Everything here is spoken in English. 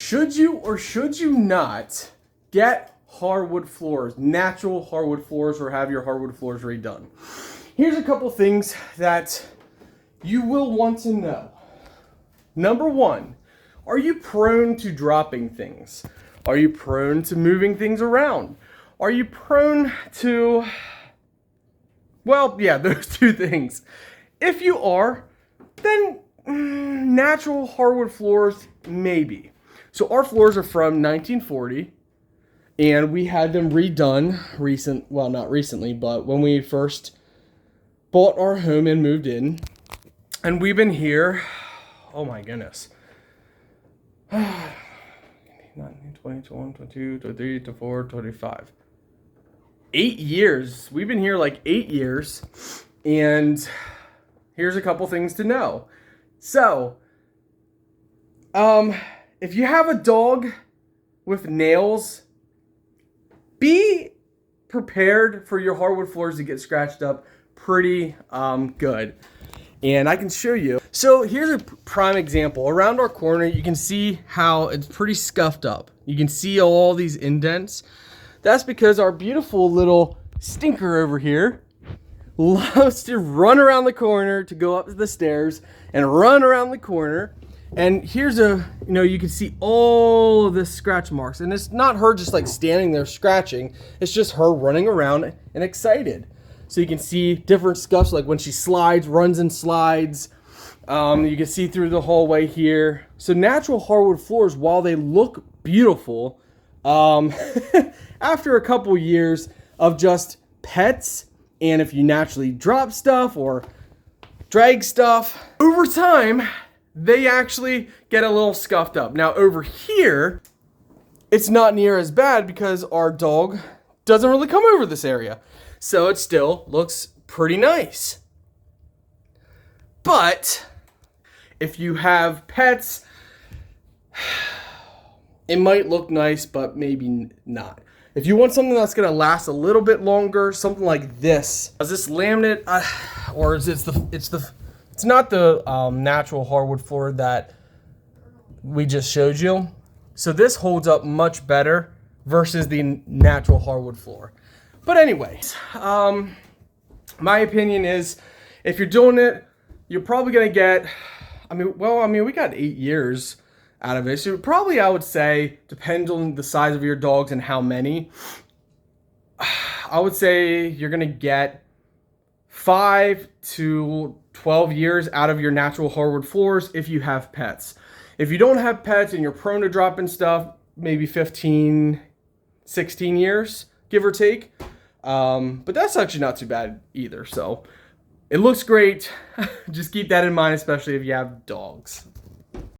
Should you or should you not get hardwood floors, natural hardwood floors, or have your hardwood floors redone? Here's a couple things that you will want to know. Number one, are you prone to dropping things? Are you prone to moving things around? Are you prone to, well, yeah, those two things. If you are, then natural hardwood floors, maybe. So our floors are from 1940, and we had them redone well, not recently, but when we first bought our home and moved in. And we've been here, oh my goodness. 19, 20, 21, 22, 23, 24, 25. 8 years. We've been here like 8 years. And here's a couple things to know. So, if you have a dog with nails, be prepared for your hardwood floors to get scratched up pretty good. And I can show you. So here's a prime example. Around our corner, you can see how it's pretty scuffed up. You can see all these indents. That's because our beautiful little stinker over here loves to run around the corner to go up the stairs and run around the corner. And here's you can see all of this scratch marks. And it's not her just like standing there scratching. It's just her running around and excited. So you can see different scuffs, like when she slides, runs and slides. You can see through the hallway here. So natural hardwood floors, while they look beautiful, after a couple years of just pets, and if you naturally drop stuff or drag stuff, over time, they actually get a little scuffed up. Now over here, it's not near as bad because our dog doesn't really come over this area. So it still looks pretty nice. But if you have pets, it might look nice, but maybe not. If you want something that's gonna last a little bit longer, something like this. Is this laminate, or is it's not the natural hardwood floor that we just showed you. So this holds up much better versus the natural hardwood floor. But anyways, my opinion is, if you're doing it, you're probably gonna get, we got 8 years out of it. So probably, I would say, depends on the size of your dogs and how many. I would say you're gonna get 5 to 12 years out of your natural hardwood floors if you have pets. If you don't have pets and you're prone to dropping stuff, maybe 15, 16 years, give or take. But that's actually not too bad either. So it looks great. Just keep that in mind, especially if you have dogs.